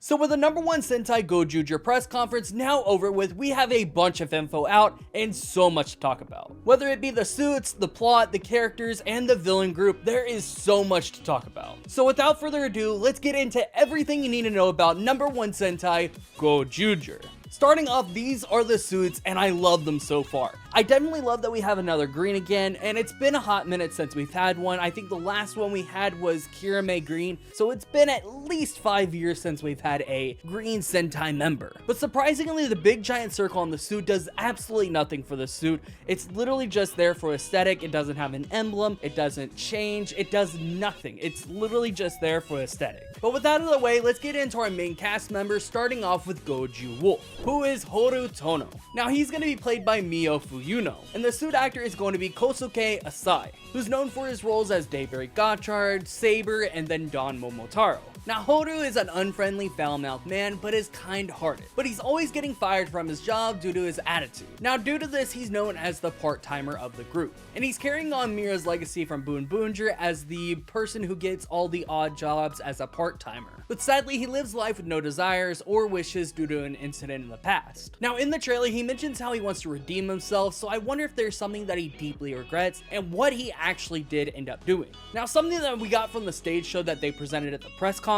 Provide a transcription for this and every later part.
So with the number 1 Sentai Gozyuger press conference now over with, we have a bunch of info out and so much to talk about. Whether it be the suits, the plot, the characters, and the villain group, there is so much to talk about. So without further ado, let's get into everything you need to know about number 1 Sentai Gozyuger. Starting off, these are the suits, and I love them so far. I definitely love that we have another green again, and it's been a hot minute since we've had one. I think the last one we had was Kirame Green, so it's been at least 5 years since we've had a green Sentai member. But surprisingly, the big giant circle on the suit does absolutely nothing for the suit. It's literally just there for aesthetic. It doesn't have an emblem, it doesn't change, it does nothing. It's literally just there for aesthetic. But with that out of the way, let's get into our main cast members, starting off with GozyuWolf, who is Horu Tono. Now he's going to be played by Mio Fuyuno, and the suit actor is going to be Kosuke Asai, who's known for his roles as Daybreak Gotchard, Saber, and then Don Momotaro. Now Horu is an unfriendly, foul-mouthed man, but is kind-hearted, but he's always getting fired from his job due to his attitude. Now due to this, he's known as the part-timer of the group, and he's carrying on Mira's legacy from Boonboomger as the person who gets all the odd jobs as a part-timer. But sadly, he lives life with no desires or wishes due to an incident in the past. Now in the trailer, he mentions how he wants to redeem himself, so I wonder if there's something that he deeply regrets and what he actually did end up doing. Now something that we got from the stage show that they presented at the press conference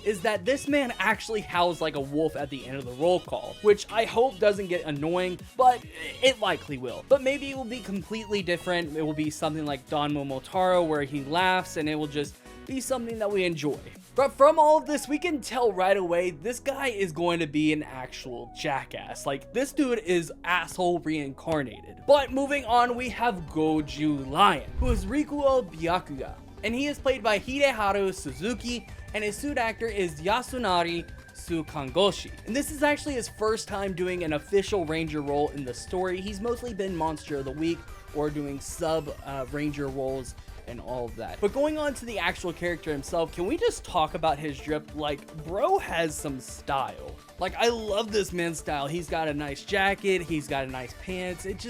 is that this man actually howls like a wolf at the end of the roll call, which I hope doesn't get annoying, but it likely will. But maybe it will be completely different. It will be something like Don Momotaro where he laughs, and it will just be something that we enjoy. But from all of this, we can tell right away this guy is going to be an actual jackass. Like, this dude is asshole reincarnated. But moving on, we have Goju Lion, who is Rikuo Byakuga, and he is played by Hideharu Suzuki, and his suit actor is Yasunari Tsukangoshi. And this is actually his first time doing an official ranger role in the story. He's mostly been Monster of the Week or doing ranger roles and all of that. But going on to the actual character himself, can we just talk about his drip? Like, bro has some style. Like, I love this man's style. He's got a nice jacket, he's got a nice pants, it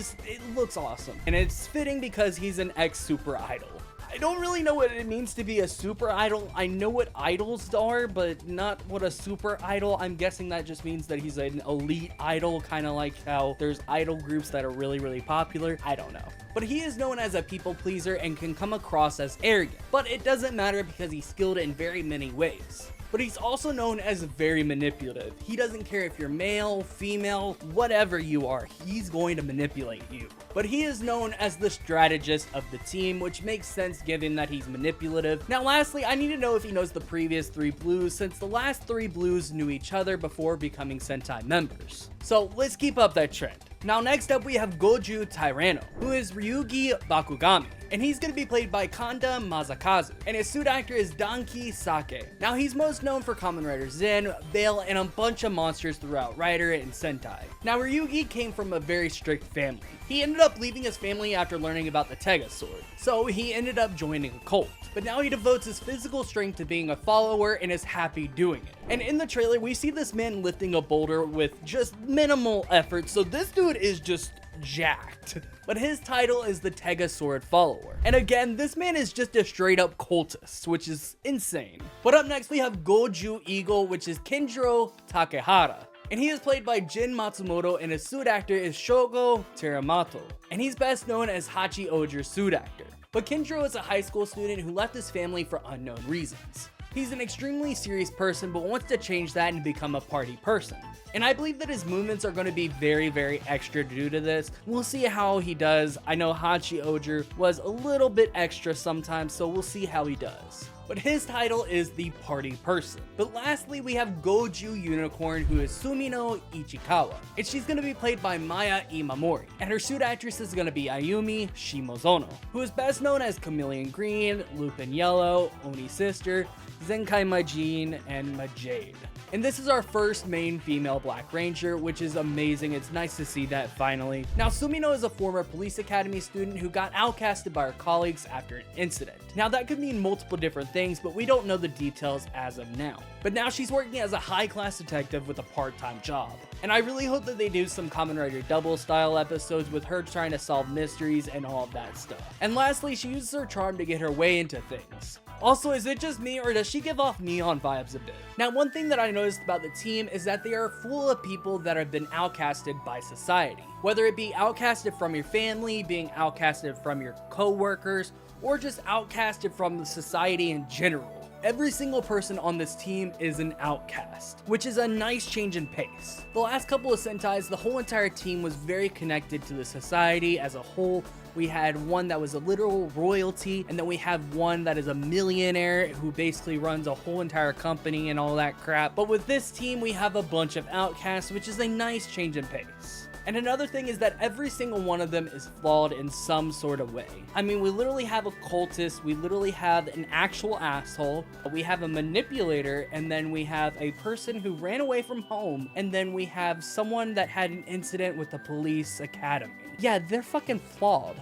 looks awesome. And it's fitting because he's an ex-super idol. I don't really know what it means to be a super idol. I know what idols are, but not what a super idol. I'm guessing that just means that he's an elite idol, kind of like how there's idol groups that are really, really popular. I don't know. But he is known as a people pleaser and can come across as arrogant. But it doesn't matter because he's skilled in very many ways. But he's also known as very manipulative. He doesn't care if you're male, female, whatever you are, he's going to manipulate you. But he is known as the strategist of the team, which makes sense given that he's manipulative. Now lastly, I need to know if he knows the previous 3 blues, since the last 3 blues knew each other before becoming Sentai members. So let's keep up that trend. Now next up we have Goju Tyranno, who is Ryugi Bakugami, and he's going to be played by Kanda Masakazu, and his suit actor is Danki Sake. Now he's most known for Kamen Rider Zen, Veil, and a bunch of monsters throughout Rider and Sentai. Now Ryugi came from a very strict family. He ended up leaving his family after learning about the Tegasword, so he ended up joining a cult. But now he devotes his physical strength to being a follower and is happy doing it. And in the trailer, we see this man lifting a boulder with just minimal effort, so this dude is just jacked. But his title is the Tegasword follower. And again, this man is just a straight up cultist, which is insane. But up next we have Goju Eagle, which is Kenjiro Takehara. And he is played by Jin Matsumoto, and his suit actor is Shogo Teramato. And he's best known as Hachioger's suit actor. But Kenjiro is a high school student who left his family for unknown reasons. He's an extremely serious person, but wants to change that and become a party person. And I believe that his movements are going to be very, very extra due to this. We'll see how he does. I know Hachioger was a little bit extra sometimes, so we'll see how he does. But his title is the party person. But lastly, we have Goju Unicorn, who is Sumino Ichikawa, and she's going to be played by Maya Imamori, and her suit actress is going to be Ayumi Shimozono, who is best known as Chameleon Green, Lupin Yellow, Oni Sister, Zenkai Majin, and Majade. And this is our first main female Black Ranger, which is amazing. It's nice to see that finally. Now, Sumino is a former police academy student who got outcasted by her colleagues after an incident. Now, that could mean multiple different things, but we don't know the details as of now. But now she's working as a high-class detective with a part-time job. And I really hope that they do some Kamen Rider Double style episodes with her trying to solve mysteries and all of that stuff. And lastly, she uses her charm to get her way into things. Also, is it just me or does she give off neon vibes a bit? Now, one thing that I noticed about the team is that they are full of people that have been outcasted by society. Whether it be outcasted from your family, being outcasted from your co-workers, or just outcasted from the society in general. Every single person on this team is an outcast, which is a nice change in pace. The last couple of Sentais, the whole entire team was very connected to the society as a whole. We had one that was a literal royalty, and then we have one that is a millionaire who basically runs a whole entire company and all that crap. But with this team, we have a bunch of outcasts, which is a nice change in pace. And another thing is that every single one of them is flawed in some sort of way. I mean, we literally have a cultist, we literally have an actual asshole, we have a manipulator, and then we have a person who ran away from home, and then we have someone that had an incident with the police academy. Yeah, they're fucking flawed.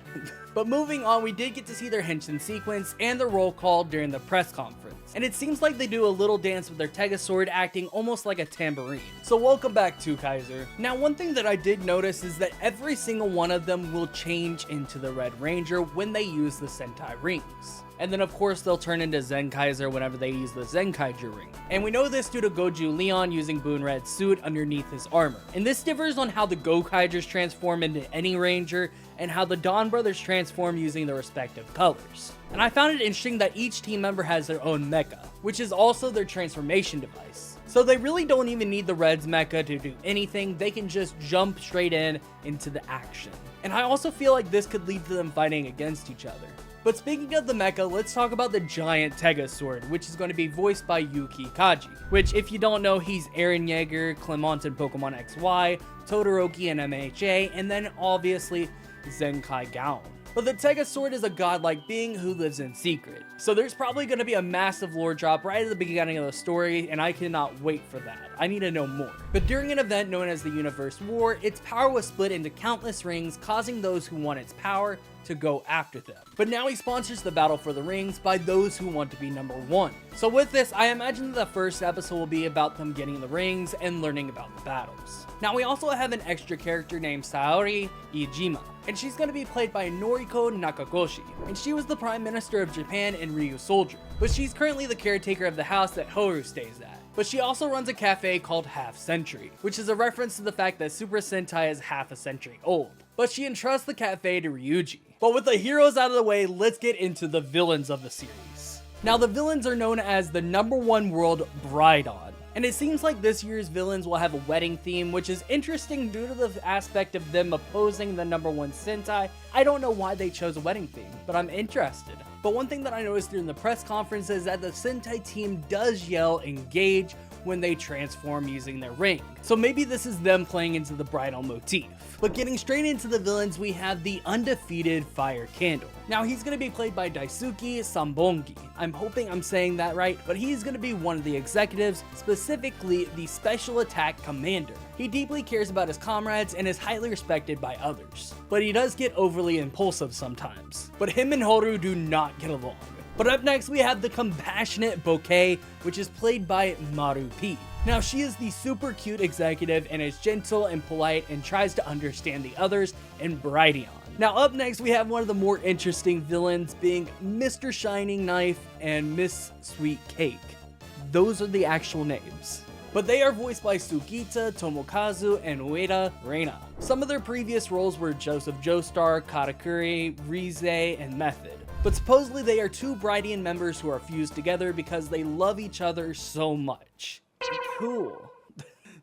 But moving on, we did get to see their henshin sequence and the roll call during the press conference. And it seems like they do a little dance with their Tegasword, acting almost like a tambourine. So welcome back, Kaizoku. Now, one thing that I did notice is that every single one of them will change into the Red Ranger when they use the Sentai rings. And then of course they'll turn into Zenkaiger whenever they use the Zenkaiger ring. And we know this due to Goju Leon using Boonred's suit underneath his armor. And this differs on how the Gokaigers transform into any ranger, and how the Donbrothers transform using their respective colors. And I found it interesting that each team member has their own mecha, which is also their transformation device. So they really don't even need the Red's mecha to do anything, they can just jump straight into the action. And I also feel like this could lead to them fighting against each other. But speaking of the mecha, let's talk about the giant Tegasword, which is going to be voiced by Yuki Kaji. Which, if you don't know, he's Eren Yeager, Clemont in Pokemon XY, Todoroki in MHA, and then obviously Zenkaiger. But the Tegasword is a godlike being who lives in secret. So there's probably going to be a massive lore drop right at the beginning of the story, and I cannot wait for that. I need to know more. But during an event known as the Universe War, its power was split into countless rings, causing those who want its power to go after them. But now he sponsors the battle for the rings by those who want to be number one. So with this, I imagine that the first episode will be about them getting the rings and learning about the battles. Now we also have an extra character named Saori Iijima, and she's going to be played by Noriko Nakagoshi, and she was the Prime Minister of Japan in Ryu Soldier, but she's currently the caretaker of the house that Horu stays at. But she also runs a cafe called Half Century, which is a reference to the fact that Super Sentai is half a century old. But she entrusts the cafe to Ryuji. But with the heroes out of the way, let's get into the villains of the series. Now the villains are known as the #1 world Bride-On. And it seems like this year's villains will have a wedding theme, which is interesting due to the aspect of them opposing the #1 Sentai. I don't know why they chose a wedding theme, but I'm interested. But one thing that I noticed during the press conference is that the Sentai team does yell "engage" when they transform using their ring. So maybe this is them playing into the bridal motif. But getting straight into the villains, we have the undefeated Fire Candle. Now he's going to be played by Daisuke Sambongi. I'm hoping I'm saying that right, but he's going to be one of the executives, specifically the Special Attack Commander. He deeply cares about his comrades and is highly respected by others. But he does get overly impulsive sometimes. But him and Horu do not get along. But up next we have the compassionate Bouquet, which is played by Maru P. Now she is the super cute executive and is gentle and polite and tries to understand the others in Brighteon. Now up next we have one of the more interesting villains, being Mr. Shining Knife and Miss Sweet Cake. Those are the actual names. But they are voiced by Sugita, Tomokazu, and Ueda Reina. Some of their previous roles were Joseph Joestar, Katakuri, Rize, and Method. But supposedly they are two Brighteon members who are fused together because they love each other so much. Cool.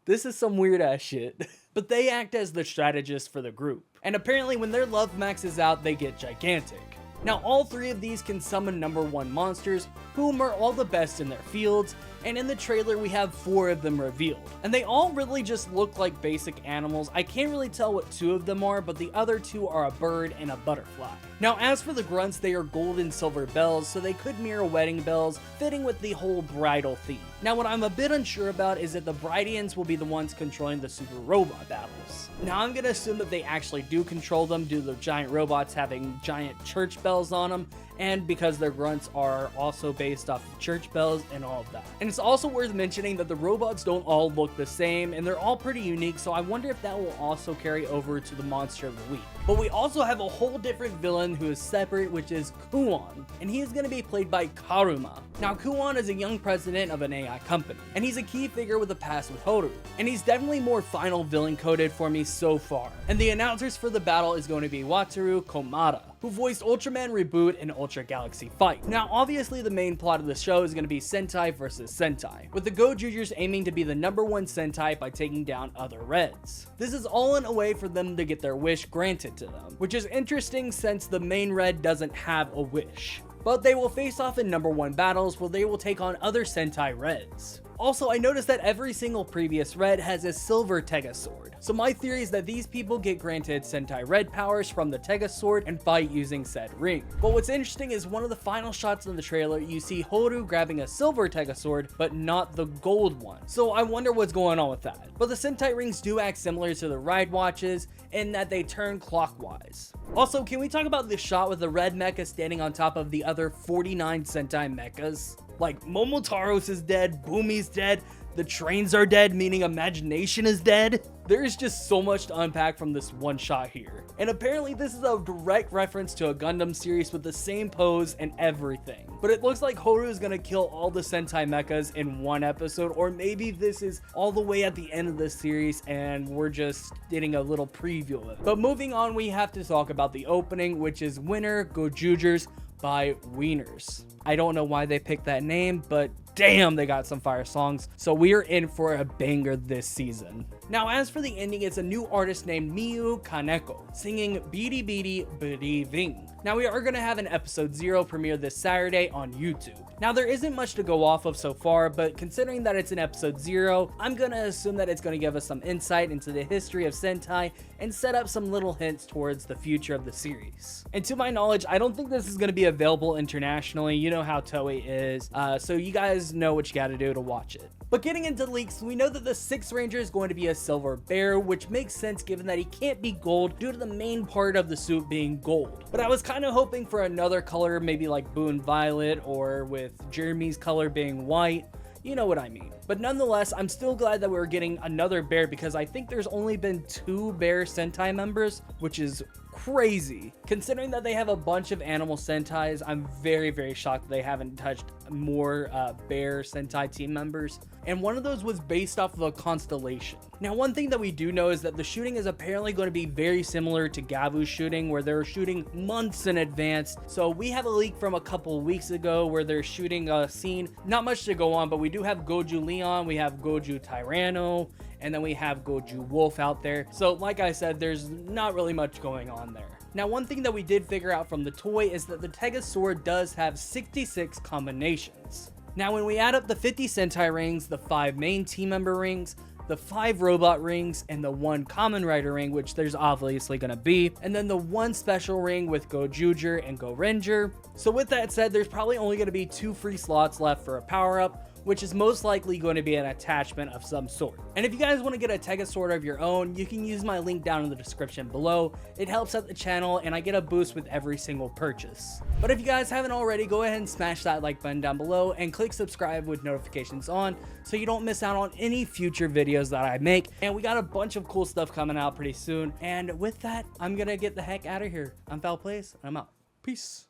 This is some weird ass shit. But they act as the strategists for the group. And apparently when their love maxes out, they get gigantic. Now all three of these can summon #1 monsters, whom are all the best in their fields, and in the trailer we have 4 of them revealed. And they all really just look like basic animals. I can't really tell what 2 of them are, but the other 2 are a bird and a butterfly. Now as for the grunts, they are gold and silver bells, so they could mirror wedding bells, fitting with the whole bridal theme. Now what I'm a bit unsure about is that the Brighteons will be the ones controlling the super robot battles. Now I'm gonna assume that they actually do control them due to the giant robots having giant church bells on them, and because their grunts are also based off of church bells and all of that. And it's also worth mentioning that the robots don't all look the same, and they're all pretty unique, so I wonder if that will also carry over to the monster of the week. But we also have a whole different villain who is separate, which is Kuon, and he is going to be played by Karuma. Now, Kuon is a young president of an AI company, and he's a key figure with a past with Horu, and he's definitely more final villain coded for me so far. And the announcers for the battle is going to be Wataru Komada, who voiced Ultraman Reboot and Ultra Galaxy Fight. Now, obviously the main plot of the show is going to be Sentai versus Sentai, with the Gozyugers aiming to be the #1 Sentai by taking down other Reds. This is all in a way for them to get their wish granted to them, which is interesting since the main Red doesn't have a wish. But they will face off in #1 battles where they will take on other Sentai Reds. Also, I noticed that every single previous Red has a silver Tegasword, so my theory is that these people get granted Sentai Red powers from the Tegasword and fight using said ring. But what's interesting is one of the final shots in the trailer, you see Horu grabbing a silver Tegasword, but not the gold one. So I wonder what's going on with that. But the Sentai rings do act similar to the Ride Watches in that they turn clockwise. Also, can we talk about this shot with the Red mecha standing on top of the other 49 Sentai mechas? Like, Momotaros is dead, Boomy's dead, the trains are dead, meaning imagination is dead. There is just so much to unpack from this one shot here. And apparently this is a direct reference to a Gundam series with the same pose and everything. But it looks like Horu is gonna kill all the Sentai mechas in one episode, or maybe this is all the way at the end of the series and we're just getting a little preview of it. But moving on, we have to talk about the opening, which is Winter Gozyugers by Wieners. I don't know why they picked that name, but damn, they got some fire songs. So we are in for a banger this season. Now, as for the ending, it's a new artist named Miyu Kaneko singing Bidi Bidi Bidi Ving. Now, we are going to have an episode 0 premiere this Saturday on YouTube. Now, there isn't much to go off of so far, but considering that it's an episode 0, I'm going to assume that it's going to give us some insight into the history of Sentai and set up some little hints towards the future of the series. And to my knowledge, I don't think this is going to be available internationally. You know how Toei is, so you guys know what you got to do to watch it. But getting into leaks, we know that the 6th Ranger is going to be a silver bear, which makes sense given that he can't be gold due to the main part of the suit being gold. But I was kind of hoping for another color, maybe like Boon Violet, or with Jeremy's color being white. You know what I mean. But nonetheless, I'm still glad that we're getting another bear because I think there's only been 2 bear Sentai members, which is crazy. Considering that they have a bunch of animal Sentais, I'm very, very shocked that they haven't touched more bear Sentai team members. And one of those was based off of a constellation. Now, one thing that we do know is that the shooting is apparently going to be very similar to GAVV's shooting, where they're shooting months in advance. So we have a leak from a couple weeks ago where they're shooting a scene. Not much to go on, but we do have Gozyu Leon, we have Gozyu Tyranno, and then we have GozyuWolf out there. So like I said, there's not really much going on there. Now, one thing that we did figure out from the toy is that the Tegasword does have 66 combinations. Now, when we add up the 50 Sentai rings, the 5 main team member rings, the 5 robot rings, and the 1 Kamen Rider ring, which there's obviously gonna be, and then the 1 special ring with Gozyuger and Gorenger. So with that said, there's probably only gonna be 2 free slots left for a power-up, which is most likely going to be an attachment of some sort. And if you guys want to get a Tegasword of your own, you can use my link down in the description below. It helps out the channel and I get a boost with every single purchase. But if you guys haven't already, go ahead and smash that like button down below and click subscribe with notifications on so you don't miss out on any future videos that I make. And we got a bunch of cool stuff coming out pretty soon. And with that, I'm gonna get the heck out of here. I'm Foul Plays and I'm out. Peace.